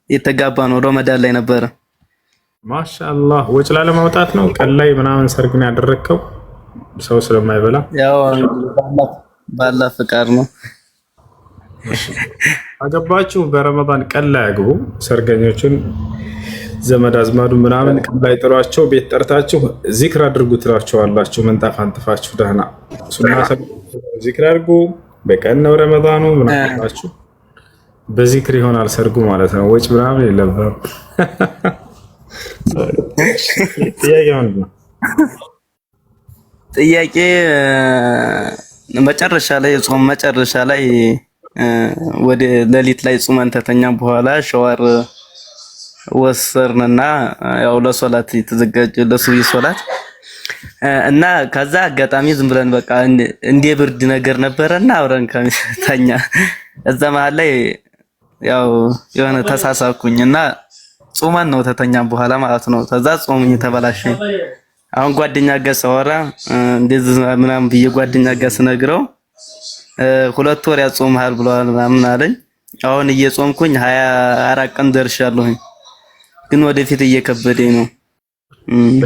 የተጋባ ነው ረመዳን ላይ ነበረ። ማሻአላህ ወጭ ላለማውጣት ነው ቀን ላይ ምናምን ሰርግ ነው ያደረግከው ሰው ስለማይበላ ያው ባላ ፍቃድ ነው። አገባችሁ በረመዳን ቀን ላይ አግቡ። ሰርገኞችን ዘመድ አዝማዱ ምናምን ቀን ላይ ጥሯቸው፣ ቤት ጠርታችሁ ዚክር አድርጉ ትላቸዋላችሁ። ምንጣፍ አንጥፋችሁ ደህና ሱና ዚክር አድርጉ። በቀን ነው ረመዳኑ ምናምን አላችሁ። በዚክር ይሆናል ሰርጉ ማለት ነው። ወጭ ምናምን የለበም። ጥያቄ ምንድን ነው? ጥያቄ መጨረሻ ላይ ጾም መጨረሻ ላይ ወደ ሌሊት ላይ ጾመን ተተኛን በኋላ ሸዋር ወሰርንና ያው ለሶላት የተዘጋጀ ለሱብሂ ሶላት እና ከዛ አጋጣሚ ዝም ብለን በቃ እንደ ብርድ ነገር ነበረና አብረን ከተኛ እዛ መሃል ላይ ያው የሆነ ተሳሳኩኝና ጾመን ነው ተተኛን በኋላ ማለት ነው። ከዛ ጾሙኝ ተበላሸ። አሁን ጓደኛ ጋር ሳወራ እንደዚህ ምናምን ብዬ ጓደኛ ጋር ስነግረው 2 ወር ያጾምሃል ብለዋል ምናምን አለኝ። አሁን እየጾምኩኝ 24 ቀን ደርሻለሁኝ፣ ግን ወደፊት እየከበደኝ ነው።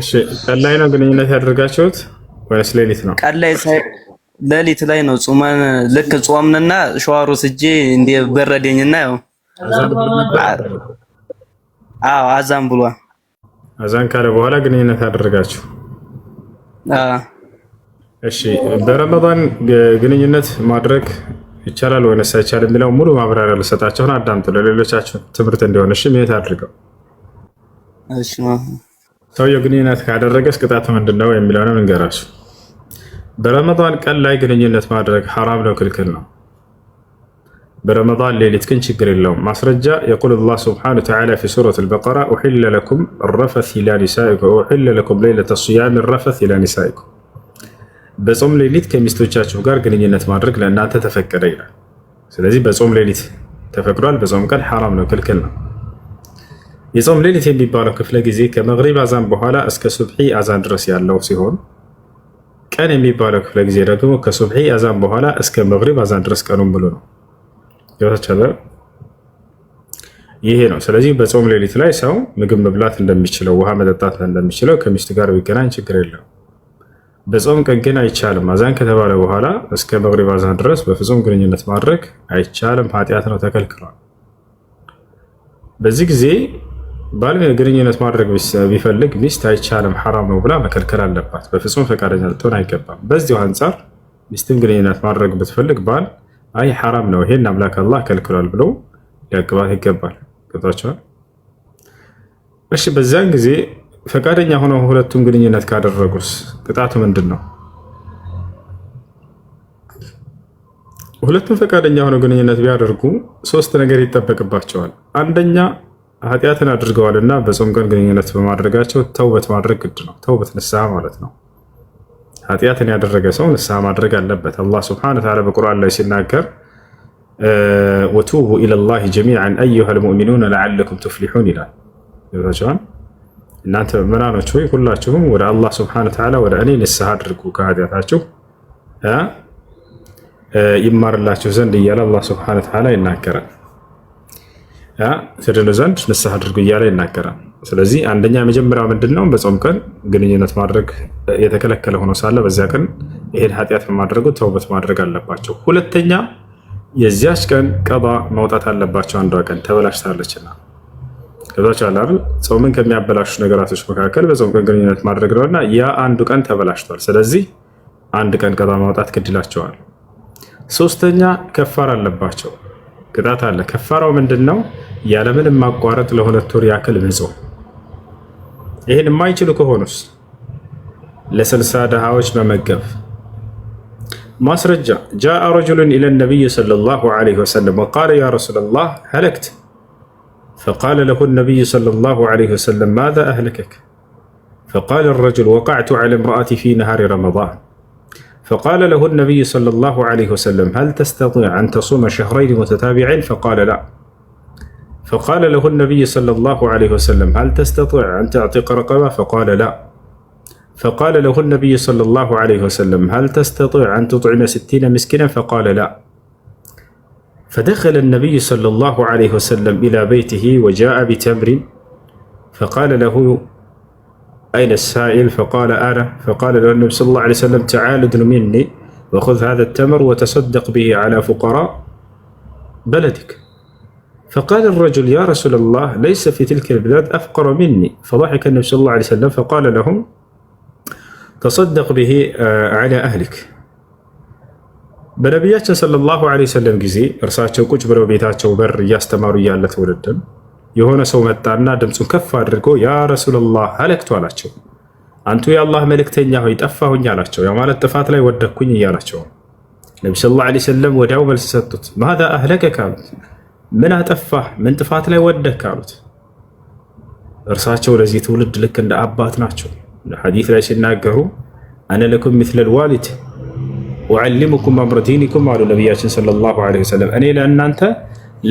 እሺ ቀን ላይ ነው ግንኙነት ያደርጋችሁት ወይስ ሌሊት ነው? ቀን ላይ ሌሊት ላይ ነው ጾመን ልክ ጾምንና ሸዋሩ ስጄ እንደ በረደኝና ያው አዛን ብሏል። አዛን ካለ በኋላ ግንኙነት ያደርጋችሁ? እሺ በረመዳን ግንኙነት ማድረግ ይቻላል ወይስ አይቻልም የሚለው ሙሉ ማብራሪያ ልሰጣችሁና አዳምጡ፣ ለሌሎቻችሁ ትምህርት እንዲሆን። እሺ ምን ታድርገው? እሺ ሰውየው ግንኙነት ካደረገስ ቅጣቱ ምንድነው የሚለውን እንገራችሁ። በረመዳን ቀን ላይ ግንኙነት ማድረግ ሐራም ነው፣ ክልክል ነው። برمضان ليلة كن شكر اللهم مصرجة يقول الله سبحانه وتعالى في سورة البقرة أحل لكم الرفث إلى نسائكم وأحل لكم ليلة الصيام الرفث إلى نسائكم. بصوم ليلة كم يستوجب وقار قنينة مارك لأن أنت تفكر إلى سلزي بصوم ليلة تفكرال بصوم كان حرام ناكل كلنا. يصوم ليلة بيبارك في لجزي كمغرب أذان بحالة أسك صبحي أذان درسي الله سيهون كان بيبارك في لجزي رقمه كصبحي أذان بحالة أسك مغرب أذان درس كانوا بلونه. ይሄ ነው። ስለዚህ በጾም ሌሊት ላይ ሰው ምግብ መብላት እንደሚችለው ውሃ መጠጣት እንደሚችለው ከሚስት ጋር ቢገናኝ ችግር የለም። በጾም ቀን ግን አይቻልም። አዛን ከተባለ በኋላ እስከ መግሪብ አዛን ድረስ በፍጹም ግንኙነት ማድረግ አይቻልም፣ ኃጢአት ነው፣ ተከልክሏል። በዚህ ጊዜ ባል ግንኙነት ማድረግ ቢፈልግ ሚስት አይቻልም ሐራም ነው ብላ መከልከል አለባት። በፍጹም ፈቃደኛ ልትሆን አይገባም። በዚሁ አንጻር ሚስትም ግንኙነት ማድረግ ብትፈልግ ባል አይ ሐራም ነው ይሄን አምላክ አላህ ከልክሏል ብሎ ሊያቅባት ይገባል። ገባችኋል? እሺ በዛን ጊዜ ፈቃደኛ ሆነው ሁለቱም ግንኙነት ካደረጉስ ቅጣቱ ምንድን ነው? ሁለቱም ፈቃደኛ ሆነው ግንኙነት ቢያደርጉ 3 ነገር ይጠበቅባቸዋል። አንደኛ ኃጢአትን አድርገዋልና በጾም ቀን ግንኙነት በማድረጋቸው ተውበት ማድረግ ግድ ነው። ተውበት ንስሐ ማለት ነው። ኃጢአትን ያደረገ ሰው ንስሐ ማድረግ አለበት። አላህ ሱብሓነሁ ወተዓላ በቁርአን ላይ ሲናገር ወቱቡ ኢለላሂ ጀሚዐን አዩሀል ሙእሚኑነ ለዐለኩም ቱፍሊሑን ይላል። እናንተ ምዕመናኖች ሆይ ሁላችሁም ወደ አላህ ሱብሓነሁ ወተዓላ ወደ እኔ ንስሐ አድርጉ ከኃጢአታችሁ ይማርላችሁ ዘንድ እያለ አላህ ሱብሓነሁ ወተዓላ ይናገራል። ትድኑ ዘንድ ንስሐ አድርጉ እያለ ይናገራል። ስለዚህ አንደኛ የመጀመሪያው ምንድነው? በጾም ቀን ግንኙነት ማድረግ የተከለከለ ሆኖ ሳለ በዚያ ቀን ይሄን ኃጢአት በማድረጉ ተውበት ማድረግ አለባቸው። ሁለተኛ የዚያች ቀን ቀባ ማውጣት አለባቸው። አንዷ ቀን ተበላሽታለችና ከዛች አላል ጾምን ከሚያበላሹ ነገራቶች መካከል በጾም ቀን ግንኙነት ማድረግ ነውና ያ አንዱ ቀን ተበላሽቷል። ስለዚህ አንድ ቀን ቀባ ማውጣት ግድ ይላቸዋል። ሶስተኛ ከፋራ አለባቸው። ቅጣት አለ። ከፋራው ምንድነው? ያለምንም ማቋረጥ ለ2 ወር ያክል መጾም። ይሄን የማይችሉ ከሆኑስ ለ60 ድሃዎች መመገብ። ማስረጃ جاء رجل إلى النبي صلى الله عليه وسلم وقال يا رسول الله هلكت فقال له النبي صلى الله عليه وسلم ماذا أهلكك؟ فقال الرجل وقعت على امرأتي في نهار رمضان فقال له النبي صلى الله عليه وسلم هل تستطيع أن تصوم شهرين متتابعين؟ فقال لا. فقال له النبي صلى الله عليه وسلم هل تستطيع أن تعتق رقبة؟ فقال لا. فقال له النبي صلى الله عليه وسلم هل تستطيع أن تطعم 60 مسكينا؟ فقال لا. فدخل النبي صلى الله عليه وسلم إلى بيته وجاء بتمر فقال له أين السائل؟ فقال أنا. فقال له النبي صلى الله عليه وسلم تعال ادن مني وخذ هذا التمر وتصدق به على فقراء بلدك. فقال الرجل يا رسول الله ليس في تلك البلاد أفقر مني. فضحك النبي صلى الله عليه وسلم فقال لهم تصدق به على أهلك. በነቢያችን ሰለላሁ ዐለይሂ ወሰለም ጊዜ እርሳቸው ቁጭ ብለው ቤታቸው በር እያስተማሩ እያለ ትውልድን የሆነ ሰው መጣና ድምፁን ከፍ አድርጎ ያ ረሱላላህ ሀለክቱ አላቸው። አንቱ የአላህ መልእክተኛ ሆይ ጠፋሁኝ አላቸው። ያ ማለት ጥፋት ላይ ወደኩኝ እያላቸው ነቢ ሰለላሁ ዐለይሂ ወሰለም ወዲያው መልስ ሰጡት። ማዛ አህለከ አሉት። ምን አጠፋህ? ምን ጥፋት ላይ ወደክ አሉት። እርሳቸው ለዚህ ትውልድ ልክ እንደ አባት ናቸው። ሐዲስ ላይ ሲናገሩ አነ ለኩም ሚስለል ዋሊድ ወዐሊሙኩም አምረ ዲኒኩም አሉ ነቢያችን ሰለላሁ ዐለይሂ ወሰለም። እኔ ለእናንተ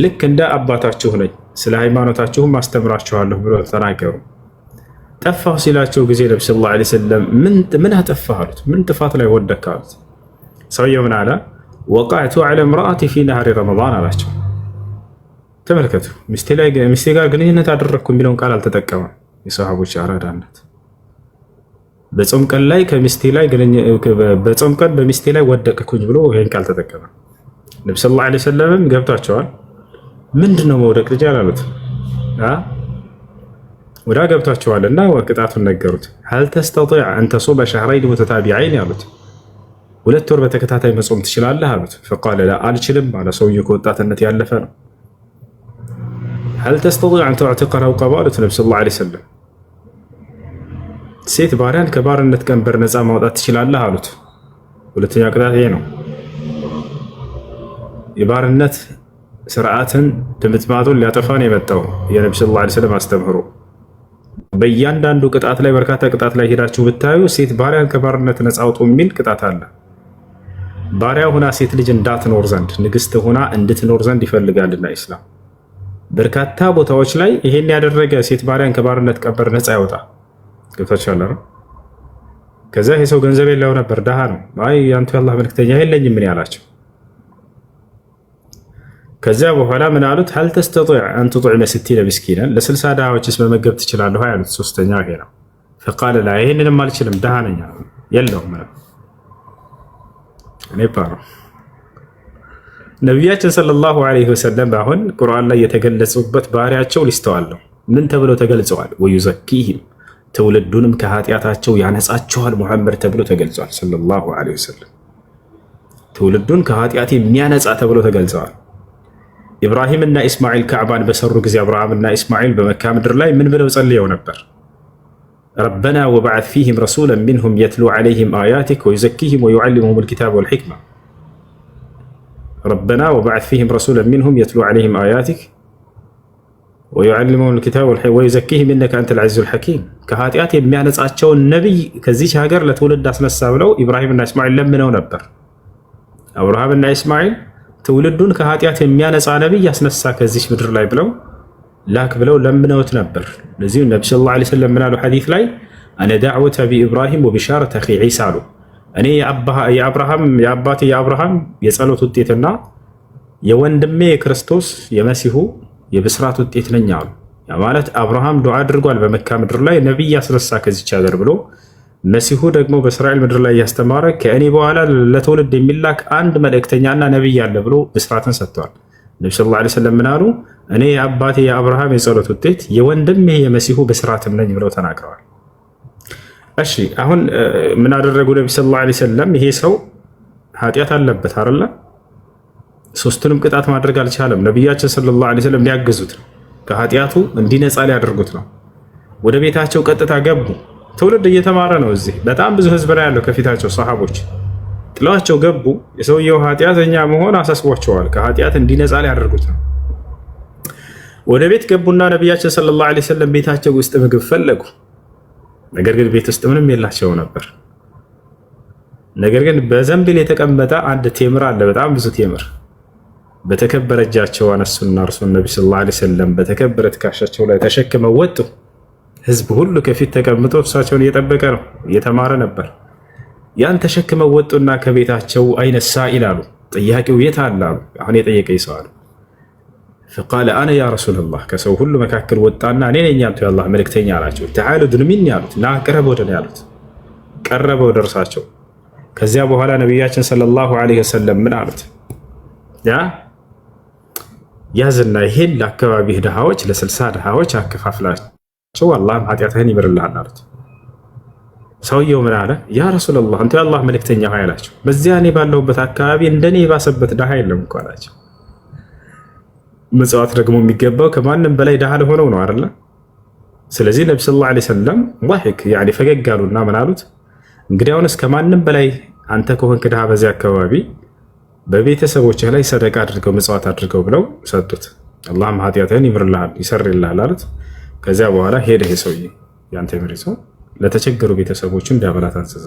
ልክ እንደ አባታችሁ ነኝ፣ ስለ ሃይማኖታችሁም አስተምራችኋለሁ ብሎ ተናገሩ። ጠፋሁ ሲላቸው ጊዜ ነቢ ሰለላሁ ዐለይሂ ወሰለም ምን አጠፋህ አሉት። ምን ጥፋት ላይ ወደክ አሉት። ሰውየው ምን አለ? ወቀዕቱ ዐለ እምረአቲ ፊ ነህሪ ረመዳን አላቸው። ተመልከቱ፣ ሚስቴ ጋር ግንኙነት አደረግኩ የሚለውን ቃል አልተጠቀመም። የሰሃቦች አራዳነት በጾም ቀን በሚስቴ ላይ ወደቅኩኝ ብሎ ይሄን ቃል ተጠቀመ። ነቢ ሰለላሁ ዐለይሂ ወሰለም ገብቷቸዋል። ምንድነው መውደቅ ልጅ አላሉት። ወዳ ገብቷቸዋልና ቅጣቱን ነገሩት። ሀል ተስተጢዕ አን ተሱመ ሸህረይን ሙተታቢዐይን ያሉት፣ 2 ወር በተከታታይ መጾም ትችላለህ አሉት። ፈቃለ ላ አልችልም አለ። ሰውዬው ከወጣትነት ያለፈ ነው። ሀል ተስተጢዕ አን ተዕቲቀ ረቀባ አሉት ነቢ ሰለላሁ ዐለይሂ ወሰለም። ሴት ባሪያን ከባርነት ቀንበር ነፃ ማውጣት ትችላለህ አሉት። ሁለተኛ ቅጣት ይሄ ነው። የባርነት ስርዓትን ድምጥማጡን ሊያጠፋ ነው የመጣው የነቢ ሰለላሁ ዐለይሂ ወሰለም አስተምህሮ። በእያንዳንዱ ቅጣት ላይ በርካታ ቅጣት ላይ ሄዳችሁ ብታዩ ሴት ባሪያን ከባርነት ነፃ አውጡ የሚል ቅጣት አለ። ባሪያ ሆና ሴት ልጅ እንዳትኖር ዘንድ ንግስት ሆና እንድትኖር ዘንድ ይፈልጋልና ኢስላም በርካታ ቦታዎች ላይ ይሄን ያደረገ ሴት ባሪያን ከባርነት ቀንበር ነፃ ያወጣ ገብታችኋል። ከዛ ይሄ ሰው ገንዘብ የለው ነበር፣ ደሃ ነው። አይ አንቱ የአላህ መልክተኛ የለኝም ምን ያላቸው። ከዚያ በኋላ ምን አሉት? ሀል ተስተጢዕ አን ቱጥዕመ 60 ምስኪናን ለ60 ድሃዎችስ መመገብ ትችላለህ ያሉት። ሶስተኛው ይሄ ነው። ፈቃለ ላ ይሄንንም አልችልም ደሃ ነኝ የለውም እኔ ነው። ነቢያችን ሰለላሁ ዐለይሂ ወሰለም አሁን ቁርአን ላይ የተገለጹበት ባህሪያቸው ሊስተዋል ነው። ምን ተብለው ተገልጸዋል? ወዩዘኪሂም ትውልዱንም ከኃጢአታቸው ያነጻቸዋል ሙሐመድ ተብሎ ተገልጿል። ሰለላሁ ዐለይሂ ወሰለም ትውልዱን ከኃጢአት የሚያነጻ ተብሎ ተገልጸዋል። ኢብራሂምና ኢስማኤል ካዕባን በሰሩ ጊዜ አብርሃምና ኢስማኤል በመካ ምድር ላይ ምን ብለው ጸልየው ነበር? ረበና ወበዐት ፊህም ረሱላን ሚንሁም የትሉ ዐለይሂም አያቲክ ወዩዘኪሂም ወዩዐልሙሁሙል ኪታበ ወልሒክማ። ረበና ወበዐት ፊህም ረሱላን ሚንሁም የትሉ ዐለይሂም አያቲክ ወዩዐልሙሁሙል ኪታበ ወልሒክማ ወዩዘኪሂም ኢነከ አንተል ዐዚዙል ሐኪም። ከኃጢአት የሚያነጻቸውን ነቢይ ከዚች ሀገር ለትውልድ አስነሳ ብለው ኢብራሂምና ኢስማኤል ለምነው ነበር። አብርሃምና ኢስማኤል ትውልዱን ከኃጢአት የሚያነጻ ነቢይ ያስነሳ ከዚች ምድር ላይ ብለው ላክ ብለው ለምነውት ነበር። ለዚህ ነቢ ሰለላሁ ዐለይሂ ወሰለም ምን አሉ? ሐዲስ ላይ አነ ዳዕወተ ቢኢብራሂም ወቢሻረተ አኺ ዒሳ አሉ። እኔ የአባቴ የአብርሃም የጸሎት ውጤትና የወንድሜ የክርስቶስ የመሲሁ የብስራት ውጤት ነኝ አሉ። ያ ማለት አብርሃም ዱዓ አድርጓል በመካ ምድር ላይ ነቢይ ያስነሳ ከዚች ሀገር ብሎ፣ መሲሁ ደግሞ በእስራኤል ምድር ላይ ያስተማረ ከእኔ በኋላ ለትውልድ የሚላክ አንድ መልእክተኛና ነቢይ አለ ብሎ ብስራትን ሰጥተዋል። ነቢ ሰለላሁ ዐለይሂ ወሰለም ምን አሉ? እኔ የአባቴ የአብርሃም የጸሎት ውጤት የወንድሜ የመሲሁ ብስራትም ነኝ ብለው ተናግረዋል። እሺ አሁን ምን አደረጉ ነቢ ሰለላሁ ዐለይሂ ወሰለም? ይሄ ሰው ኃጢአት አለበት አይደለ? ሶስቱንም ቅጣት ማድረግ አልቻለም። ነቢያችን ሰለላሁ ዐለይሂ ወሰለም ሊያግዙት ነው፣ ከኃጢአቱ እንዲነጻ ሊያደርጉት ነው። ወደ ቤታቸው ቀጥታ ገቡ። ትውልድ እየተማረ ነው። እዚህ በጣም ብዙ ህዝብ ላይ ያለው ከፊታቸው ሰሃቦች ጥለዋቸው ገቡ። የሰውየው ኃጢአተኛ መሆን አሳስቧቸዋል። ከኃጢአት እንዲነጻ ሊያደርጉት ነው። ወደ ቤት ገቡና ነቢያችን ሰለላሁ ዐለይሂ ወሰለም ቤታቸው ውስጥ ምግብ ፈለጉ። ነገር ግን ቤት ውስጥ ምንም የላቸው ነበር። ነገር ግን በዘንቢል የተቀመጠ አንድ ቴምር አለ፣ በጣም ብዙ ቴምር። በተከበረ እጃቸው አነሱና እርሱን ነቢ ሰለላሁ ዐለይሂ ወሰለም በተከበረ ትከሻቸው ላይ ተሸክመው ወጡ። ህዝብ ሁሉ ከፊት ተቀምጦ እሳቸውን እየጠበቀ ነው፣ እየተማረ ነበር። ያን ተሸክመው ወጡና ከቤታቸው አይነ ሳኢል አሉ፣ ጥያቄው የት አለ? አሁን የጠየቀኝ ሰው አለ። فقال انا يا رسول الله ከሰው ሁሉ መካከል ወጣና እኔ ነኝ አንተ የአላህ መልእክተኛ አላቸው። تعالوا ادن مني አሉት። ና ቀረበ ወደኔ አሉት። ቀረበ ወደ እርሳቸው። ከዚያ በኋላ ነብያችን ሰለላሁ ዐለይሂ ወሰለም ምን አሉት? ያዝና ይሄን ለአካባቢህ ድሃዎች ለ60 ድሃዎች አከፋፍላቸው አላህም ኃጢአትህን ይምርልሃል አሉት። ሰውየው ምን አለ? ያ ረሱላህ አንተ የአላህ መልእክተኛ ሆይ አላቸው። በዚያ እኔ ባለሁበት አካባቢ እንደኔ የባሰበት ድሃ የለም እኮ አላቸው። ምጽዋት ደግሞ የሚገባው ከማንም በላይ ድሃ ለሆነው ነው አይደለ? ስለዚህ ነብዩ ሰለላሁ ዐለይሂ ወሰለም ضحك يعني ፈገግ አሉና ምን አሉት? እንግዲያውንስ ከማንም በላይ አንተ ከሆንክ ድሃ በዚያ አካባቢ በቤተሰቦችህ ላይ ሰደቃ አድርገው ምጽዋት አድርገው ብለው ሰጡት። አላህም ኃጢአትህን ይምርልሃል ይሰርልሃል አሉት። ከዚያ በኋላ ሄደ። ይሄ ሰውዬ ያንተ ምሪሶ ለተቸገሩ ቤተሰቦች እንዲያበላ ታዘዘ።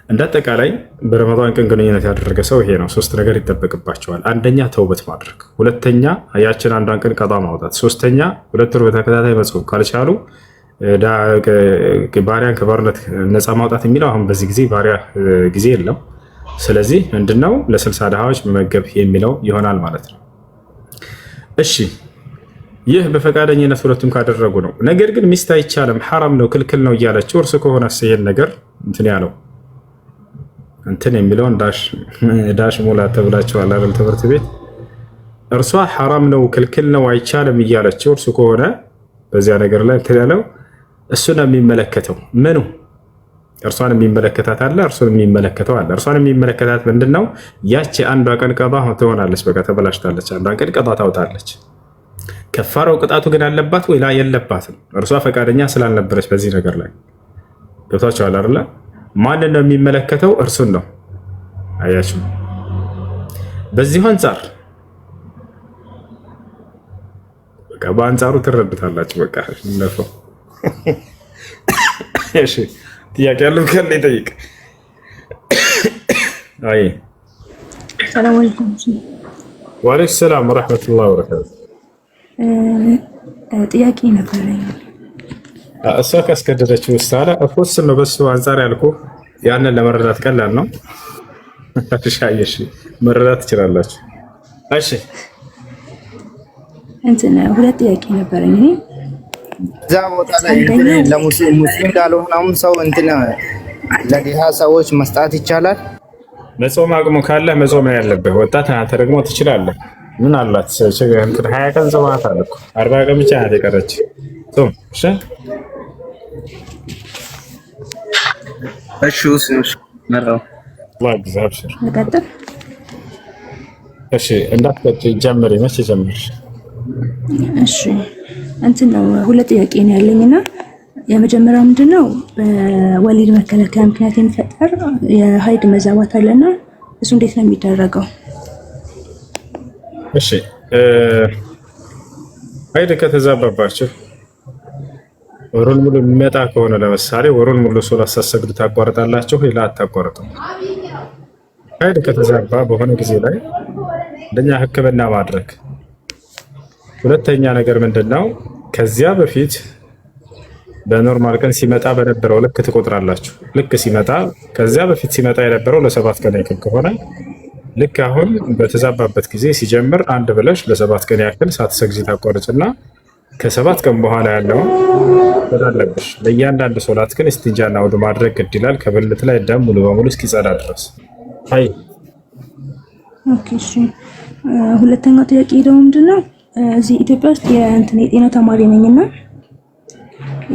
እንዳጠቃላይ በረመዳን ቀን ግንኙነት ያደረገ ሰው ይሄ ነው። 3 ነገር ይጠበቅባቸዋል። አንደኛ ተውበት ማድረግ፣ ሁለተኛ ያችን አንዷን ቀን ቀጣ ማውጣት፣ ሶስተኛ 2 ወር በተከታታይ መጾም ካልቻሉ ባሪያን ከባርነት ነፃ ማውጣት የሚለው አሁን በዚህ ጊዜ ባሪያ ጊዜ የለም። ስለዚህ ምንድነው ለ60 ድሃዎች መመገብ የሚለው ይሆናል ማለት ነው። እሺ ይህ በፈቃደኝነት ሁለቱም ካደረጉ ነው። ነገር ግን ሚስት አይቻልም ሐራም ነው ክልክል ነው እያለችው እርሱ ከሆነ ይሄን ነገር እንትን ያለው እንትን የሚለውን ዳሽ ሞላ ተብላችኋል አይደል? ትምህርት ቤት እርሷ ሐራም ነው ክልክል ነው አይቻልም እያለችው እርሱ ከሆነ በዚያ ነገር ላይ እንትን ያለው እሱ ነው የሚመለከተው። ምኑ እርሷን የሚመለከታት አለ፣ እርሱን የሚመለከተው አለ። እርሷን የሚመለከታት ምንድነው? ያቺ አንዷ ቀን ቀባ ትሆናለች። በቃ ተበላሽታለች። አንዷ ቀን ቀባ ታውጣለች። ከፋራው ቅጣቱ ግን አለባት ወይ? ላ የለባትም። እርሷ ፈቃደኛ ስላልነበረች በዚህ ነገር ላይ ገብታችኋል አይደል? ማንን ነው የሚመለከተው? እርሱን ነው። አያችሁ። በዚህ አንፃር በቃ በአንፃሩ ትረዱታላችሁ። በቃ ነፈው። እሺ ጥያቄ ያለው ካለ ይጠይቅ። አይ ሰላም አለይኩም። ወአለይኩም ሰላም ወራህመቱላሂ ወበረካቱ። ጥያቄ ነበረኝ። እሷ ካስገደደችው ውስጥ እፎስ ነው በሱ አንፃር ያልኩ ያንን ለመረዳት ቀላል ነው። እሺ መረዳት ትችላላችሁ። እሺ እንትን 2 ጥያቄ ነበረኝ። እዛ ቦታ ላይ ለሙስሊም ላልሆነውም ሰው እንትን ለዲሃ ሰዎች መስጣት ይቻላል። መጾም አቅሙ ካለ መጾም ያለብህ ወጣት አንተ ደግሞ ትችላለህ። ምን አላት 20 ቀን ጾማት አለ እኮ 40 ቀን ብቻ ናት የቀረች። ጾም እሺ እሺ መራው አብሽር። ልቀጥል? እሺ እንዳትቀጭ ጀምሪ። መቼ ጀምርሽ? እሺ እንትን ነው 2 ጥያቄ ነው ያለኝና የመጀመሪያው ምንድነው በወሊድ መከላከያ ምክንያት የሚፈጠር የሀይድ መዛባት አለና እሱ እንዴት ነው የሚደረገው? እሺ ሀይድ ከተዛባባችሁ ወሩን ሙሉ የሚመጣ ከሆነ ለምሳሌ ወሩን ሙሉ ሶላት ሳትሰግዱ ታቋርጣላችሁ ወይ? አታቋርጡ። ሀይድ ከተዛባ በሆነ ጊዜ ላይ አንደኛ ሕክምና ማድረግ፣ ሁለተኛ ነገር ምንድነው ከዚያ በፊት በኖርማል ቀን ሲመጣ በነበረው ልክ ትቆጥራላችሁ። ልክ ሲመጣ ከዚያ በፊት ሲመጣ የነበረው ለ7 ቀን ያክል ከሆነ ልክ አሁን በተዛባበት ጊዜ ሲጀምር 1 ብለሽ ለ7 ቀን ያክል ሳትሰግጂ ታቋርጭና ከ7 ቀን በኋላ ያለው ተዳለብሽ። ለእያንዳንዱ ሶላት ግን እስቲንጃና ውዱ ማድረግ ግድ ይላል። ከብልት ላይ ደም ሙሉ በሙሉ እስኪጸዳ ድረስ። አይ ኦኬ እሺ። ሁለተኛው ጥያቄ ደግሞ ምንድነው እዚህ ኢትዮጵያ ውስጥ የጤና ተማሪ ነኝና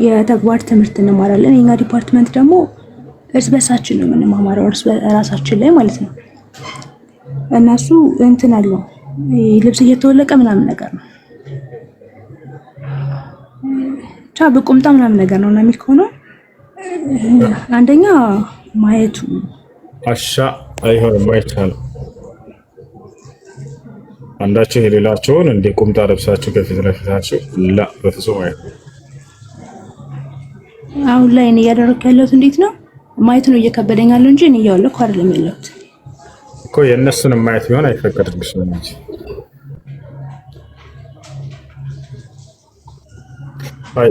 የተግባር ትምህርት እንማራለን። የኛ ዲፓርትመንት ደግሞ እርስ በርሳችን ነው የምንማማረው፣ እርስ በራሳችን ላይ ማለት ነው። እነሱ እንትን አለው ልብስ እየተወለቀ ምናምን ነገር ነው ቻ በቁምጣ ምናምን ነገር ነው እና የሚሆነው አንደኛ ማየቱ አሻ አይሆንም፣ አይቻልም። አንዳችሁ የሌላቸውን እንደ ቁምጣ ለብሳችሁ ከፊት ለፊታችሁ ላ በፍጹም አይሆንም። አሁን ላይ እኔ እያደረኩ ያለሁት እንዴት ነው ማየት ነው እየከበደኝ ያለው እንጂ እኔ እያወለኩ አይደለም ያለሁት እኮ። የእነሱንም ማየት ቢሆን አይፈቀድልሽም እንጂ አይ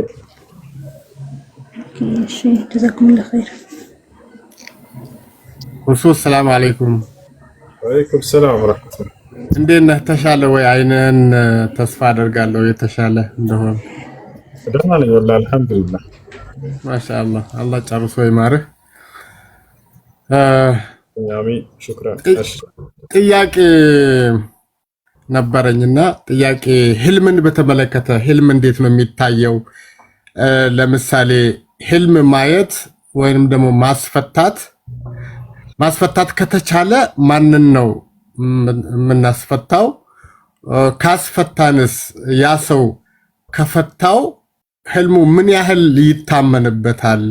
እሺ ጀዛኩም الله خير። ሰላም አለይኩም። ወአለይኩም ሰላም ወራህመቱላህ። እንዴት ነህ? ተሻለ ወይ? አይንህን ተስፋ አደርጋለሁ የተሻለ እንደሆነ። ደህና ነኝ ወላሂ አልሐምዱሊላህ። ማሻአላህ አላህ ጨርሶ ይማርህ። አሚን ሹክራን። ጥያቄ ነበረኝና ጥያቄ ህልምን በተመለከተ ህልም እንዴት ነው የሚታየው? ለምሳሌ ህልም ማየት ወይንም ደግሞ ማስፈታት ከተቻለ ማንን ነው የምናስፈታው? ካስፈታንስ ያ ሰው ከፈታው ህልሙ ምን ያህል ይታመንበታል?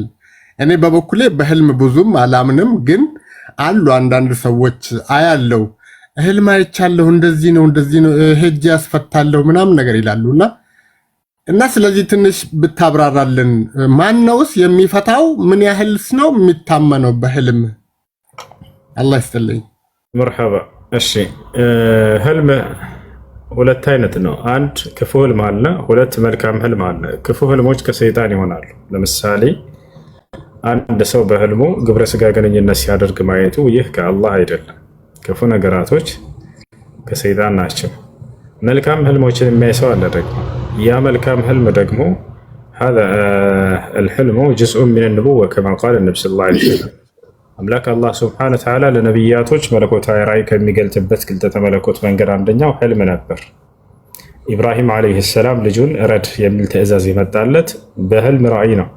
እኔ በበኩሌ በህልም ብዙም አላምንም፣ ግን አሉ አንዳንድ ሰዎች አያለው ህልም አይቻለሁ እንደዚህ ነው ሄጄ ያስፈታለሁ ምናምን ነገር ይላሉና ስለዚህ ትንሽ ብታብራራልን። ማነውስ የሚፈታው? ምን ያህልስ ነው የሚታመነው በህልም? አላህ ይስጥልኝ። መርሐባ። እሺ ህልም ሁለት አይነት ነው። አንድ ክፉ ህልም አለ፣ ሁለት መልካም ህልም አለ። ክፉ ህልሞች ከሰይጣን ይሆናሉ። ለምሳሌ አንድ ሰው በህልሙ ግብረ ስጋ ግንኙነት ሲያደርግ ማየቱ ይህ ከአላህ አይደለም። ክፉ ነገራቶች ከሰይጣን ናቸው። መልካም ህልሞችን የሚያይ ሰው አለ ደግሞ። ያ መልካም ህልም ደግሞ هذا الحلم جزء من النبوة كما قال النبي صلى الله عليه وسلم አምላክ አላህ ሱብሓነሁ ወተዓላ ለነቢያቶች መለኮታዊ ራእይ ከሚገልጥበት ግልጠተ መለኮት መንገድ አንደኛው ህልም ነበር። ኢብራሂም ዓለይሂ ሰላም ልጁን እረድ የሚል ትእዛዝ የመጣለት በህልም ራእይ ነው።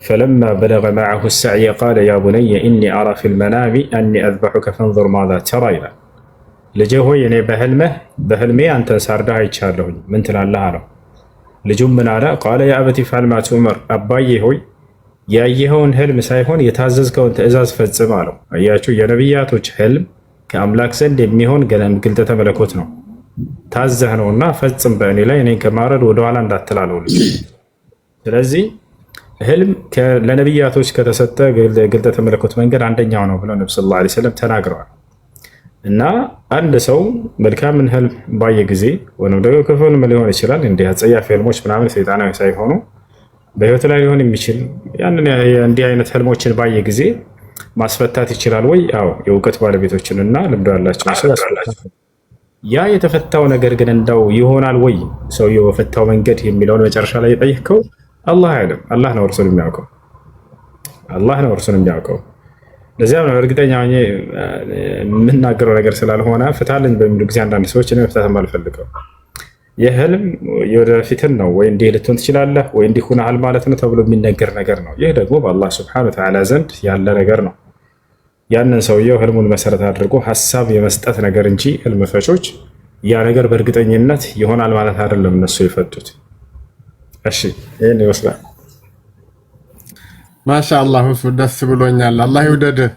فلما بلغ معه السعي قال يا بني إني أرى في المنام أني أذبحك فانظر ماذا ترى ይላል። ልጄ ሆይ እኔ በህልሜ አንተን ሳርዳህ አይቻለሁኝ ምን ትላለህ አለው። ልጁም ምን አለ? ቃለ ያ አበቲ ፍዐል ማ ቱእመር፣ አባዬ ሆይ ያየኸውን ህልም ሳይሆን የታዘዝከውን ትእዛዝ ፈጽም አለው። አያችሁ፣ የነቢያቶች ህልም ከአምላክ ዘንድ የሚሆን ግልጠተ መለኮት ነው። ታዘህ ነውና ፈጽም በእኔ ላይ እኔን ከማረድ ወደኋላ እንዳትላለው ልጅ። ስለዚህ ህልም ለነቢያቶች ከተሰጠ ግልጠተ መለኮት መንገድ አንደኛው ነው ብለው ነብዩ ሰለላሁ ዐለይሂ ወሰለም ተናግረዋል። እና አንድ ሰው መልካምን ህልም ባየ ጊዜ ወይም ደግሞ ክፉ ህልም ሊሆን ይችላል። እንዲህ አጸያፊ ህልሞች ምናምን ሰይጣናዊ ሳይሆኑ በህይወት ላይ ሊሆን የሚችል ያንን እንዲህ አይነት ህልሞችን ባየ ጊዜ ማስፈታት ይችላል ወይ? አዎ፣ የእውቀት ባለቤቶችንና ልምዶ ያላቸው ሰው ያስፈታል። ያ የተፈታው ነገር ግን እንደው ይሆናል ወይ ሰውየው በፈታው መንገድ የሚለውን መጨረሻ ላይ የጠየቅከው አላህ አይደለም። አላህ ነው እርሱን የሚያውቀው። ለዚያም ነው እርግጠኛ ሆኜ የምናገረው ነገር ስላልሆነ ፍታልኝ በሚሉ ጊዜ አንዳንድ ሰዎች እኔ መፍታት የማልፈልገው የህልም የወደፊትን ነው ወይ እንዲህ ልትሆን ትችላለህ ወይ እንዲህ ሆነሃል ማለት ነው ተብሎ የሚነገር ነገር ነው። ይህ ደግሞ በአላህ ሱብሓነሁ ወተዓላ ዘንድ ያለ ነገር ነው። ያንን ሰውየው ህልሙን መሰረት አድርጎ ሀሳብ የመስጠት ነገር እንጂ ህልም ፈቾች ያ ነገር በእርግጠኝነት ይሆናል ማለት አይደለም እነሱ የፈቱት። እሺ ይህን ይመስላል። ማሻአላህ እሱ ደስ ብሎኛል። አላህ ይውደድህ።